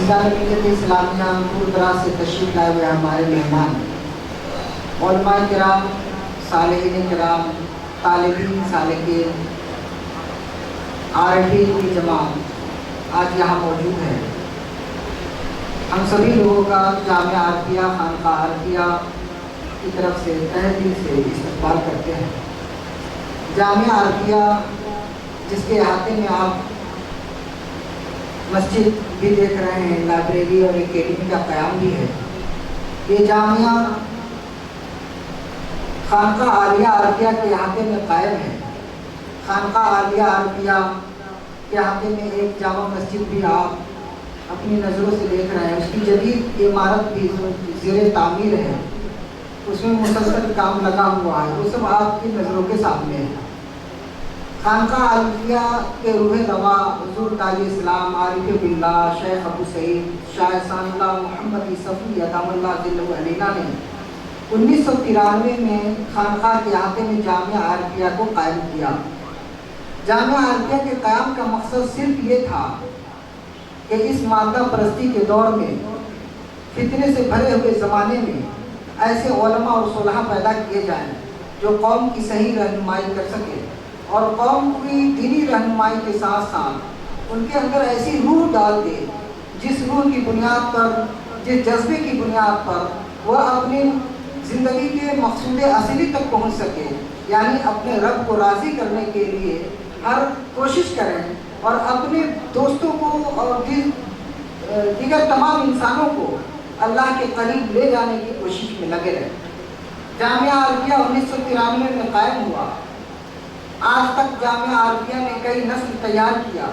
ملت اسلامیہ دور دراز سے تشریف لائے ہوئے ہمارے مہمان، علماء کرام، صالحین کرام، طالبین، سالکین، عارفین کی جماعت آج یہاں موجود ہے۔ ہم سبھی لوگوں کا جامعہ عارفیہ خانقاہ عارفیہ کی طرف سے تہہ دل سے استقبال کرتے ہیں۔ جامعہ عارفیہ جس کے احاطے میں آپ مسجد بھی دیکھ رہے ہیں، لائبریری اور اکیڈمی کا قیام بھی ہے، یہ جامعہ خانقاہ عالیہ عارفیہ کے احاطے میں قائم ہے۔ خانقاہ عالیہ عارفیہ کے احاطے میں ایک جامع مسجد بھی آپ اپنی نظروں سے دیکھ رہے ہیں، اس کی جدید عمارت بھی زیر تعمیر ہے، اس میں مسلسل کام لگا ہوا ہے، وہ سب آپ کی نظروں کے سامنے ہے۔ خانقاہ عارفیہ کے روح رواں حضور داعی اسلام عارف باللہ شیخ ابو سعید شاہ احسان اللہ محمد صفی ادام اللہ ذلہ علیہ نے 1993 میں خانقاہ کے احاطے میں جامعہ عارفیہ کو قائم کیا۔ جامعہ عارفیہ کے قیام کا مقصد صرف یہ تھا کہ اس مادہ پرستی کے دور میں، فتنے سے بھرے ہوئے زمانے میں ایسے علماء اور صلحاء پیدا کیے جائیں جو قوم کی صحیح رہنمائی کر سکے اور قوم کی دینی رہنمائی کے ساتھ ساتھ ان کے اندر ایسی روح ڈال دے جس روح کی بنیاد پر، جس جذبے کی بنیاد پر وہ اپنی زندگی کے مقصود اصلی تک پہنچ سکے، یعنی اپنے رب کو راضی کرنے کے لیے ہر کوشش کریں اور اپنے دوستوں کو اور دیگر تمام انسانوں کو اللہ کے قریب لے جانے کی کوشش میں لگے رہیں۔ جامعہ عارفیہ 1993 میں قائم ہوا۔ آج تک جامعہ عارفیہ نے کئی نسل تیار کیا،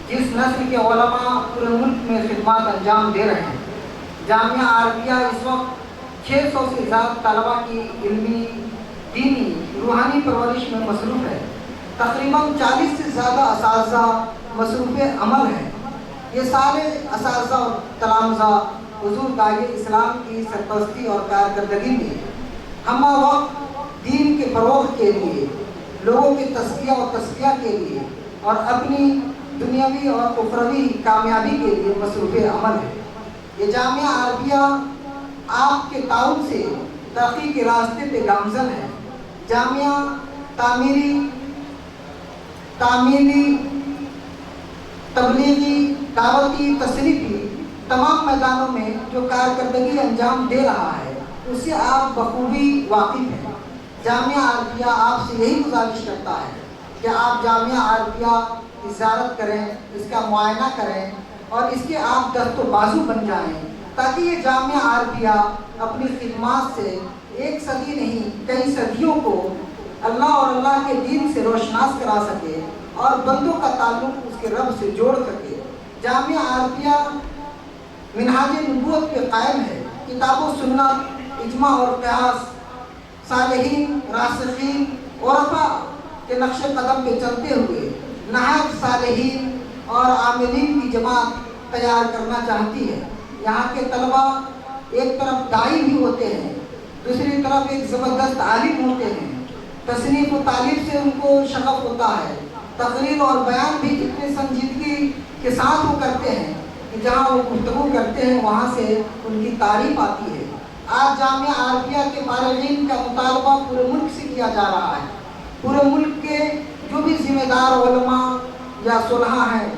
جس نسل کے علماء پورے ملک میں خدمات انجام دے رہے ہیں۔ جامعہ عارفیہ اس وقت 600 سے زیادہ طلباء کی علمی، دینی، روحانی پرورش میں مصروف ہے۔ تقریباً 40 سے زیادہ اساتذہ مصروف عمل ہیں۔ یہ سارے اساتذہ اور تلامذہ حضور داعی اسلام کی سرپرستی اور کارکردگی میں ہمہ وقت دین کے فروغ کے لیے، لوگوں کے تزکیہ اور تصفیہ کے لیے اور اپنی دنیاوی اور اخروی کامیابی کے لیے مصروف عمل ہے۔ یہ جامعہ عارفیہ آپ کے تعاون سے ترقی کے راستے پہ گامزن ہے۔ جامعہ تعمیری، تبلیغی، دعوتی، تصریفی تمام میدانوں میں جو کارکردگی انجام دے رہا ہے اس سے آپ بخوبی واقف ہیں۔ جامعہ عارفیہ آپ سے یہی گزارش کرتا ہے کہ آپ جامعہ عارفیہ کی زیارت کریں، اس کا معائنہ کریں اور اس کے آپ دست و بازو بن جائیں، تاکہ یہ جامعہ عارفیہ اپنی خدمات سے ایک صدی نہیں کئی صدیوں کو اللہ اور اللہ کے دین سے روشناس کرا سکے اور بندوں کا تعلق اس کے رب سے جوڑ سکے۔ جامعہ عارفیہ منہاج نبوت پہ قائم ہے۔ کتاب و سنت، اجماع اور قیاس، صالحین، راسخین، عرفاء کے نقش قدم پہ چلتے ہوئے نہایت صالحین اور عاملین کی جماعت تیار کرنا چاہتی ہے۔ یہاں کے طلباء ایک طرف داعی بھی ہوتے ہیں، دوسری طرف ایک زبردست عالم ہوتے ہیں۔ تصنیف و تعلیف سے ان کو شغف ہوتا ہے۔ تقریر اور بیان بھی اتنے سنجیدگی کے ساتھ وہ کرتے ہیں کہ جہاں وہ گفتگو کرتے ہیں وہاں سے ان کی تعریف آتی ہے۔ آج جامعہ عارفیہ کے فارغین کا مطالبہ پورے ملک سے کیا جا رہا ہے۔ پورے ملک کے جو بھی ذمہ دار علماء یا صلحاء ہیں،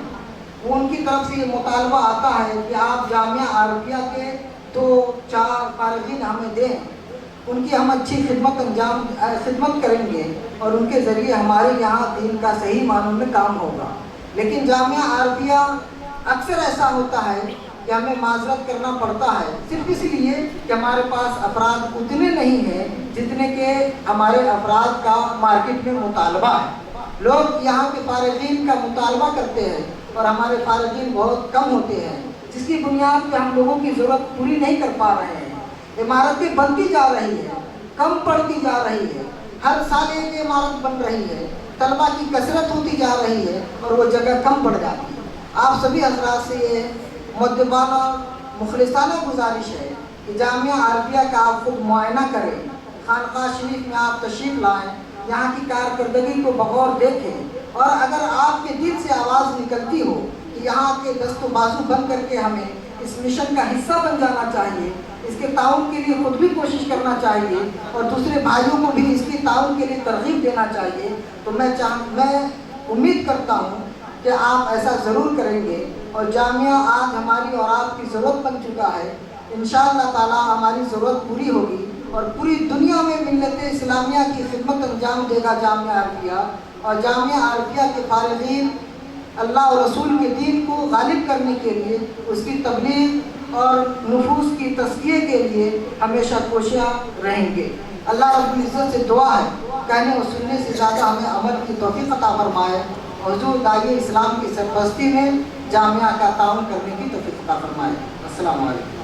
وہ ان کی طرف سے یہ مطالبہ آتا ہے کہ آپ جامعہ عارفیہ کے 2-4 فارغین ہمیں دیں، ان کی ہم اچھی خدمت کریں گے اور ان کے ذریعے ہمارے یہاں دین کا صحیح معنوں میں کام ہوگا۔ لیکن جامعہ عارفیہ اکثر ایسا ہوتا ہے کہ ہمیں معذرت کرنا پڑتا ہے، صرف اس لیے کہ ہمارے پاس افراد اتنے نہیں ہیں جتنے کہ ہمارے افراد کا مارکیٹ میں مطالبہ ہے۔ لوگ یہاں کے فارغین کا مطالبہ کرتے ہیں اور ہمارے فارغین بہت کم ہوتے ہیں، جس کی بنیاد پہ ہم لوگوں کی ضرورت پوری نہیں کر پا رہے ہیں۔ عمارتیں بنتی جا رہی ہیں، کم پڑتی جا رہی ہے، ہر سال ایک عمارت بن رہی ہے، طلبہ کی کثرت ہوتی جا رہی ہے اور وہ جگہ کم پڑ جاتی ہے۔ آپ سبھی حضرات سے یہ مؤدبانہ مخلصانہ گزارش ہے کہ جامعہ عارفیہ کا آپ خود معائنہ کریں، خانقاہ شریف میں آپ تشریف لائیں، یہاں کی کارکردگی کو بغور دیکھیں اور اگر آپ کے دل سے آواز نکلتی ہو کہ کہ یہاں کے دست و بازو بن کر کے ہمیں اس مشن کا حصہ بن جانا چاہیے، اس کے تعاون کے لیے خود بھی کوشش کرنا چاہیے اور دوسرے بھائیوں کو بھی اس کی تعاون کے لیے ترغیب دینا چاہیے۔ تو میں امید کرتا ہوں کہ آپ ایسا ضرور کریں گے، اور جامعہ آج ہماری اور آپ کی ضرورت بن چکا ہے۔ انشاءاللہ تعالی ہماری ضرورت پوری ہوگی اور پوری دنیا میں ملت اسلامیہ کی خدمت انجام دے گا جامعہ عرفیہ، اور جامعہ عرفیہ کے فارغین اللہ اور رسول کے دین کو غالب کرنے کے لیے، اس کی تبلیغ اور نفوس کی تزکیے کے لیے ہمیشہ کوشاں رہیں گے۔ اللہ رب العزت سے دعا ہے کہنے اور سننے سے زیادہ ہمیں عمل کی توفیق عطا فرمائے، حضور داعیہ اسلام کی سرپرستی میں جامعہ کا تعاون کرنے کی توفیق عطا فرمائے۔ السلام علیکم۔